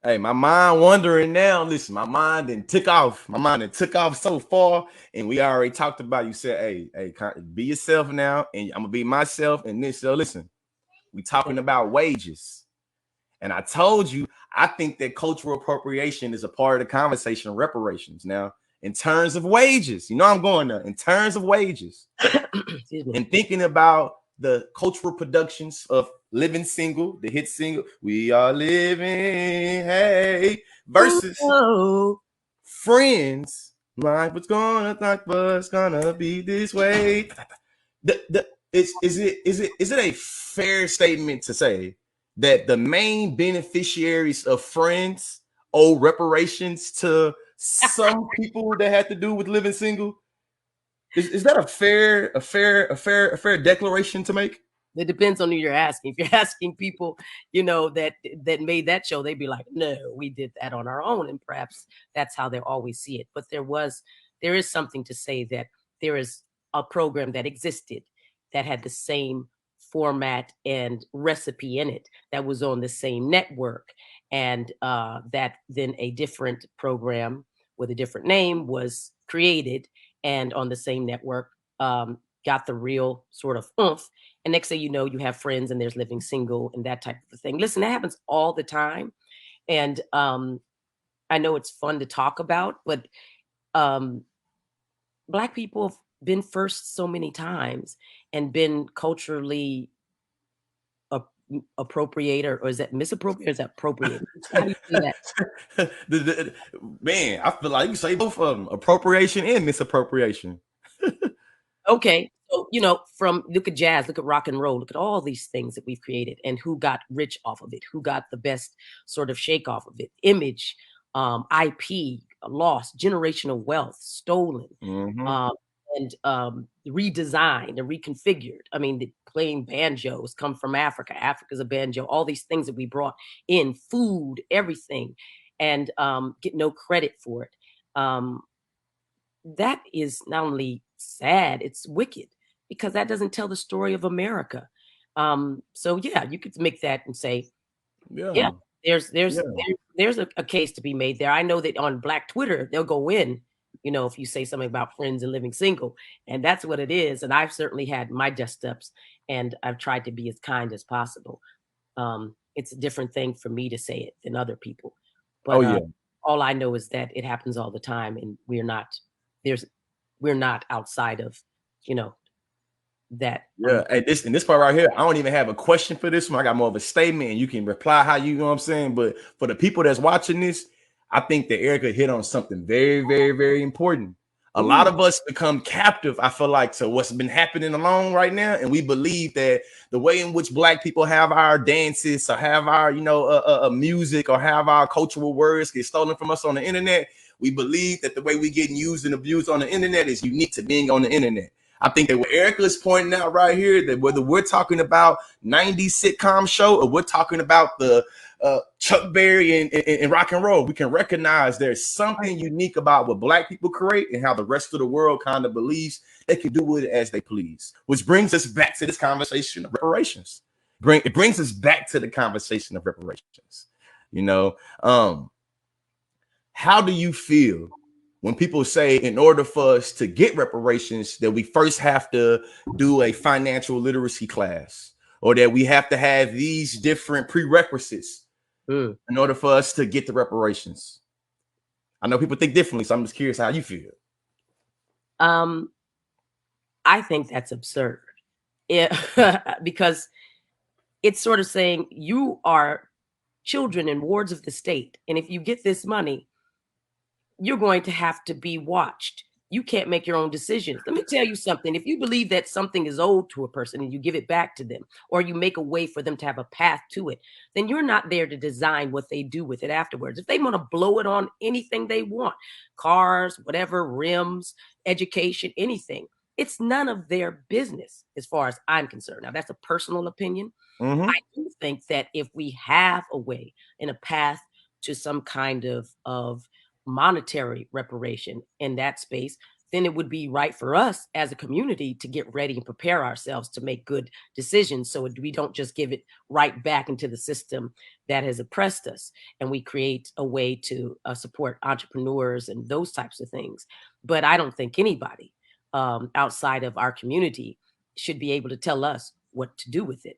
Hey, my mind wandering now. Listen, my mind then took off. My mind then took off so far, and we already talked about. You said, "Hey, be yourself now," and I'm gonna be myself. And this, so listen, we talking about wages, and I told you I think that cultural appropriation is a part of the conversation of reparations. Now, in terms of wages, I'm going there. In terms of wages, and thinking about the cultural productions of Living Single, the hit single, We Are Living, hey, versus Friends, life was gonna be this way. Is it a fair statement to say that the main beneficiaries of Friends owe reparations to some people that had to do with living single? Is that a fair declaration to make? It depends on who you're asking. If you're asking people, that made that show, they'd be like, no, we did that on our own. And perhaps that's how they'll always see it. But there is something to say that there is a program that existed that had the same format and recipe in it, that was on the same network, and that then a different program with a different name was created and on the same network, got the real sort of oomph. And next thing you know, you have Friends and there's Living Single and that type of thing. Listen, that happens all the time. And I know it's fun to talk about, but Black people have been first so many times and been culturally appropriator, or is that misappropriate, or is that appropriate? How do you say that? Man, I feel like you say both of them, appropriation and misappropriation. Okay, so look at jazz, look at rock and roll, look at all these things that we've created, and who got rich off of it, who got the best sort of shake off of it. Image, IP, lost, generational wealth, stolen, and redesigned and reconfigured. I mean, playing banjos come from Africa. Africa's a banjo. All these things that we brought in, food, everything, and get no credit for it. That is not only sad, it's wicked, because that doesn't tell the story of America. So yeah, you could make that and say, yeah, there's a case to be made there. I know that on Black Twitter, they'll go in, if you say something about Friends and Living Single, and that's what it is. And I've certainly had my dust ups, and I've tried to be as kind as possible. It's a different thing for me to say it than other people. But all I know is that it happens all the time, and we're not outside of, that. Yeah, and this part right here, I don't even have a question for this one. I got more of a statement, and you can reply how you know what I'm saying. But for the people that's watching this, I think that Erica hit on something very, very, very important. A lot of us become captive, I feel like, to what's been happening along right now, and we believe that the way in which Black people have our dances, or have our music, or have our cultural words get stolen from us on the internet, we believe that the way we getting used and abused on the internet is unique to being on the internet. I think that what Erica is pointing out right here, that whether we're talking about 90s sitcom show or we're talking about the Chuck Berry and rock and roll, we can recognize there's something unique about what Black people create and how the rest of the world kind of believes they can do with it as they please. Which brings us back to this conversation of reparations. It brings us back to the conversation of reparations. How do you feel when people say in order for us to get reparations that we first have to do a financial literacy class, or that we have to have these different prerequisites in order for us to get the reparations? I know people think differently, so I'm just curious how you feel. I think that's absurd. Because it's sort of saying you are children and wards of the state, and if you get this money, you're going to have to be watched. You can't make your own decisions. Let me tell you something. If you believe that something is owed to a person and you give it back to them, or you make a way for them to have a path to it, then you're not there to design what they do with it afterwards. If they want to blow it on anything they want, cars, whatever, rims, education, anything, it's none of their business as far as I'm concerned. Now, that's a personal opinion. I do think that if we have a way and a path to some kind of monetary reparation in that space, then it would be right for us as a community to get ready and prepare ourselves to make good decisions, so we don't just give it right back into the system that has oppressed us, and we create a way to support entrepreneurs and those types of things. But I don't think anybody outside of our community should be able to tell us what to do with it.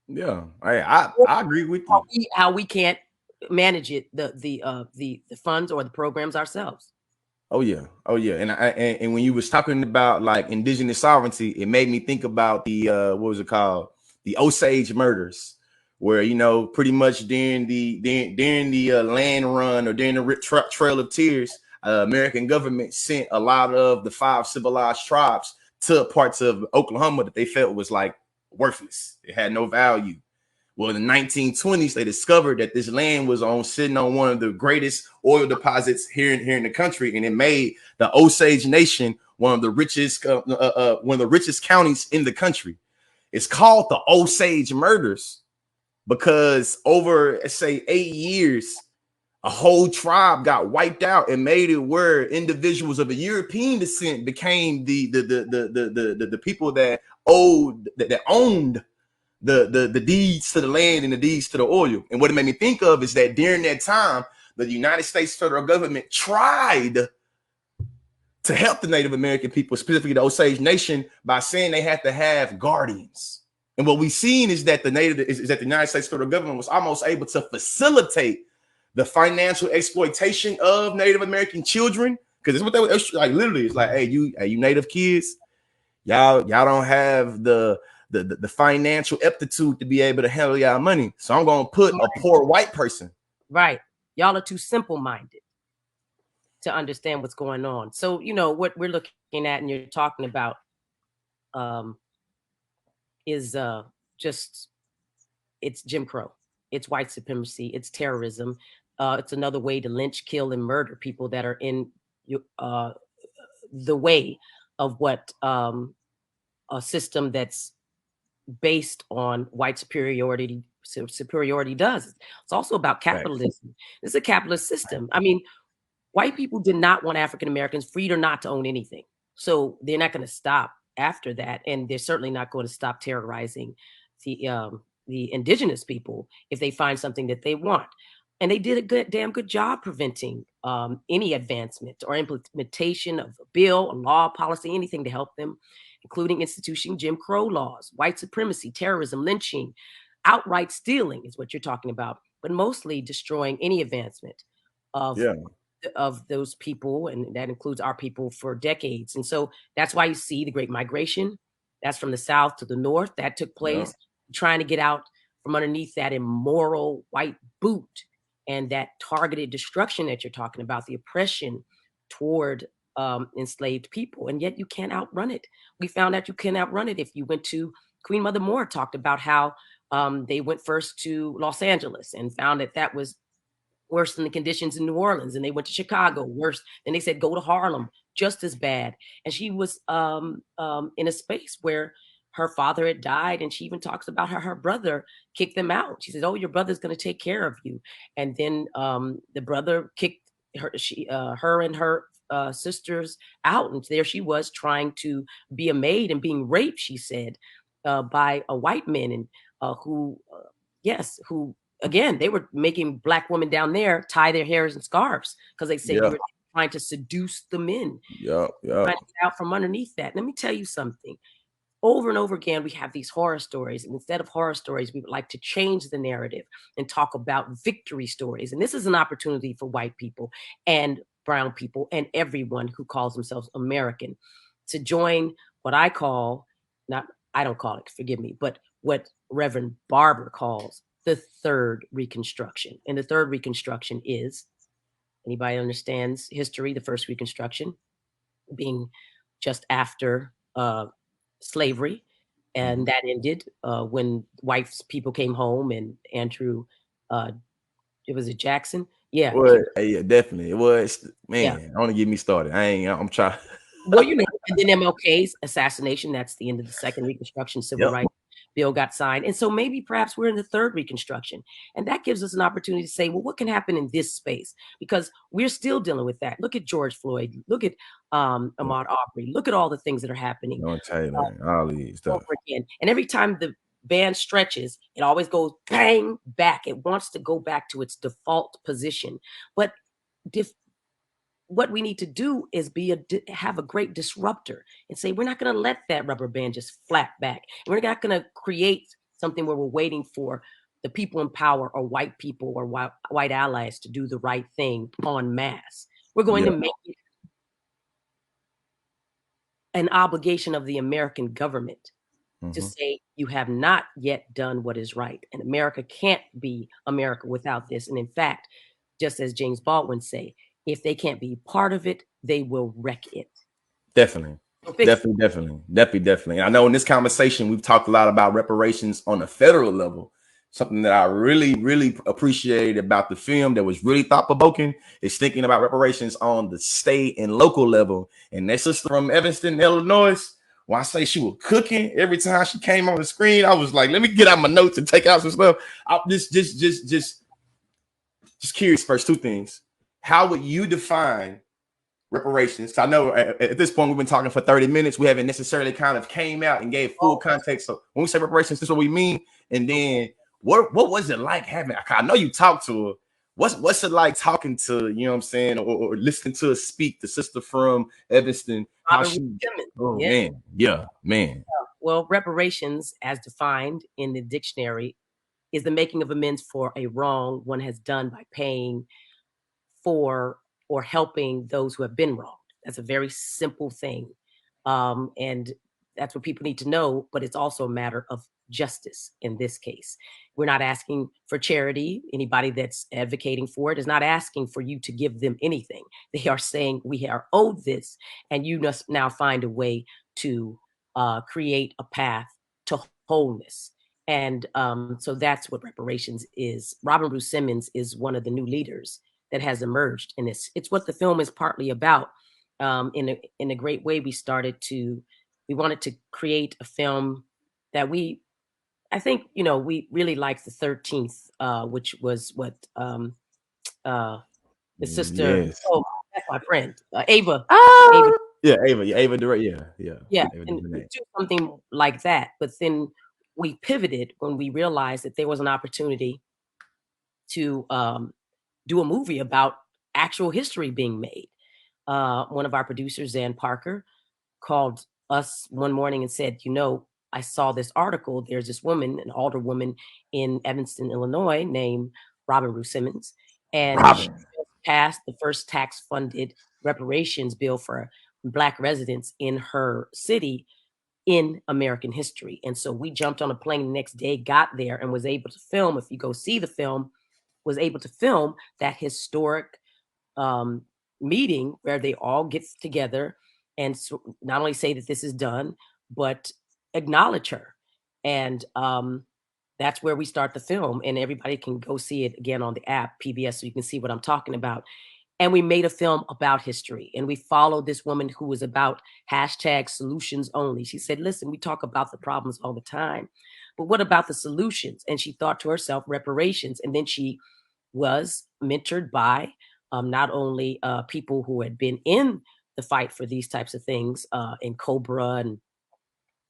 Yeah, I agree with you. How we can't manage it, the funds or the programs ourselves. Oh yeah, oh yeah. And when you was talking about like indigenous sovereignty, it made me think about the what was it called, the Osage murders, where pretty much during the land run, or during the Trail of Tears, American government sent a lot of the 5 civilized tribes to parts of Oklahoma that they felt was like worthless. It had no value. Well, in the 1920s, they discovered that this land was sitting on one of the greatest oil deposits here in the country, and it made the Osage Nation one of the richest counties in the country. It's called the Osage Murders because over, let's say, 8 years, a whole tribe got wiped out and made it where individuals of a European descent became the people that owned the deeds to the land and the deeds to the oil. And what it made me think of is that during that time, the United States federal government tried to help the Native American people, specifically the Osage Nation, by saying they had to have guardians. And what we've seen is that the United States federal government was almost able to facilitate the financial exploitation of Native American children, because it's what they were like. Literally, it's like, hey, you Native kids, y'all don't have the financial aptitude to be able to handle y'all money, so I'm gonna put a poor white person. Right, y'all are too simple-minded to understand what's going on. So what we're looking at and you're talking about is just, it's Jim Crow, it's white supremacy, it's terrorism, it's another way to lynch, kill, and murder people that are in the way of what a system that's based on white superiority does. It's also about capitalism. It's a capitalist system. I mean, white people did not want African Americans freed or not to own anything, so they're not going to stop after that, and they're certainly not going to stop terrorizing the indigenous people if they find something that they want. And they did a damn good job preventing any advancement or implementation of a bill, a law, policy, anything to help them, including instituting Jim Crow laws, white supremacy, terrorism, lynching, outright stealing is what you're talking about, but mostly destroying any advancement of those people, and that includes our people, for decades. And so that's why you see the Great Migration. That's from the South to the North. That took place, trying to get out from underneath that immoral white boot and that targeted destruction that you're talking about, the oppression toward enslaved people. And yet you can't outrun it. We found out you can't outrun it. If you went to Queen Mother Moore talked about how they went first to Los Angeles and found that was worse than the conditions in New Orleans, and they went to Chicago, worse. Then they said go to Harlem, just as bad. And she was in a space where her father had died, and she even talks about how her brother kicked them out. She said, "Oh, your brother's going to take care of you." And then the brother kicked her and her sisters out, and there she was trying to be a maid and being raped, she said, by a white man, and who again, they were making Black women down there tie their hairs in scarves because they said you were trying to seduce the men. Trying to get out from underneath that. Let me tell you something. Over and over again, we have these horror stories. And instead of horror stories, we would like to change the narrative and talk about victory stories. And this is an opportunity for white people and brown people and everyone who calls themselves American to join what I call, I don't call it, forgive me, but what Reverend Barber calls the Third Reconstruction. And the Third Reconstruction is, anybody understands history, the First Reconstruction being just after slavery, and that ended when white people came home, and Andrew, it was Jackson. Yeah. Well, yeah, definitely. It was, man, I want to get me started. I'm trying. Well, and then MLK's assassination, that's the end of the Second Reconstruction, civil rights. bill got signed. And so maybe perhaps we're in the third Reconstruction. And that gives us an opportunity to say, well, what can happen in this space? Because we're still dealing with that. Look at George Floyd. Look at Ahmaud Arbery. Look at all the things that are happening Taylor, all these stuff. over again. And every time the band stretches, it always goes bang back. It wants to go back to its default position. But what we need to do is have a great disruptor and say, we're not going to let that rubber band just flap back. We're not going to create something where we're waiting for the people in power or white people or white allies to do the right thing en masse. We're going to make it an obligation of the American government to say, you have not yet done what is right. And America can't be America without this. And in fact, just as James Baldwin say, if they can't be part of it, they will wreck it. Definitely. Definitely. I know in this conversation, we've talked a lot about reparations on a federal level. Something that I really, really appreciated about the film that was really thought-provoking is thinking about reparations on the state and local level. And that sister from Evanston, Illinois, when I say she was cooking every time she came on the screen, I was like, let me get out my notes and take out some stuff. I'm just curious. First, two things. How would you define reparations? I know at this point we've been talking for 30 minutes. We haven't necessarily kind of came out and gave full context. So when we say reparations, this is what we mean. And then what was it like having? I know you talked to her. What's it like talking to, you know what I'm saying, or listening to her speak, the sister from Evanston? How she? Man. Well, reparations, as defined in the dictionary, is the making of amends for a wrong one has done by paying for or helping those who have been wronged. That's a very simple thing. And that's what people need to know, but it's also a matter of justice in this case. We're not asking for charity. Anybody that's advocating for it is not asking for you to give them anything. They are saying we are owed this, and you must now find a way to create a path to wholeness. And so that's what reparations is. Robin Bruce Simmons is one of the new leaders that has emerged in this. It's what the film is partly about. In a great way, we wanted to create a film that I think, we really liked the 13th, which was what the sister, Yes. oh, that's my friend, Ava. Ava Durant, yeah. And we do something like that, but then we pivoted when we realized that there was an opportunity to do a movie about actual history being made. One of our producers, Zan Parker, called us one morning and said, I saw this article. There's this woman, an older woman in Evanston, Illinois, named Robin Bruce Simmons. And she just passed the first tax-funded reparations bill for Black residents in her city in American history. And so we jumped on a plane the next day, got there, and was able to film. If you go see the film, was able to film that historic meeting where they all get together and not only say that this is done, but acknowledge her. And that's where we start the film. And everybody can go see it again on the app, PBS, so you can see what I'm talking about. And we made a film about history. And we followed this woman who was about #solutions only. She said, listen, we talk about the problems all the time, but what about the solutions? And she thought to herself, reparations. And then she was mentored by not only people who had been in the fight for these types of things in Cobra and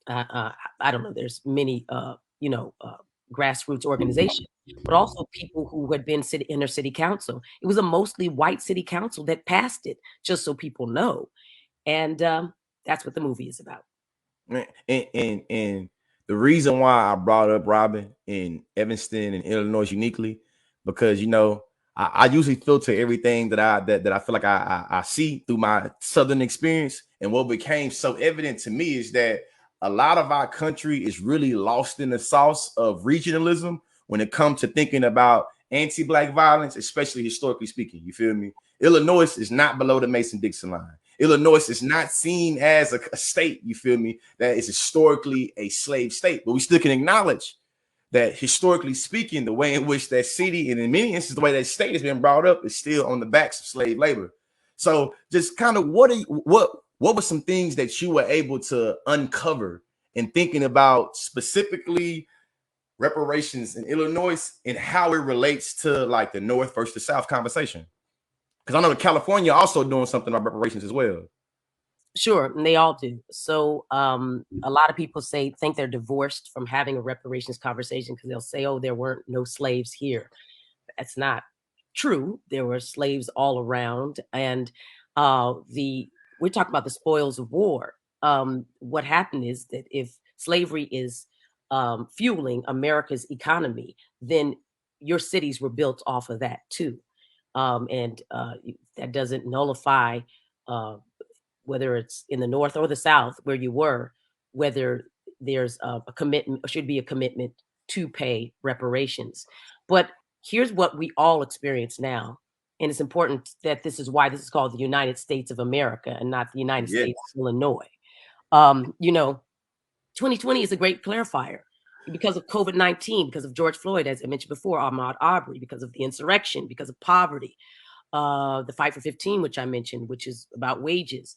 I don't know, there's many, grassroots organizations, but also people who had been inner city council. It was a mostly white city council that passed it, just so people know. And that's what the movie is about. And the reason why I brought up Robin in Evanston and Illinois uniquely, because I usually filter everything that I feel like I see through my Southern experience. And what became so evident to me is that a lot of our country is really lost in the sauce of regionalism when it comes to thinking about anti-Black violence, especially historically speaking. You feel me? Illinois is not below the Mason-Dixon line. Illinois is not seen as a state, you feel me, that is historically a slave state. But we still can acknowledge that historically speaking, the way in which that city and in many instances the way that state has been brought up is still on the backs of slave labor. So just kind of what were some things that you were able to uncover and thinking about specifically reparations in Illinois and how it relates to like the North versus the South conversation. Because I know that California also doing something about reparations as well. Sure, and they all do. So a lot of people think they're divorced from having a reparations conversation because they'll say, oh, there weren't no slaves here. That's not true. There were slaves all around. And we're talking about the spoils of war. What happened is that if slavery is fueling America's economy, then your cities were built off of that too. And that doesn't nullify whether it's in the North or the South where you were, whether there's a commitment or should be a commitment to pay reparations. But here's what we all experience now. And it's important that this is why this is called the United States of America and not the United States of Illinois. 2020 is a great clarifier because of COVID-19, because of George Floyd, as I mentioned before, Ahmaud Arbery, because of the insurrection, because of poverty, the Fight for 15, which I mentioned, which is about wages.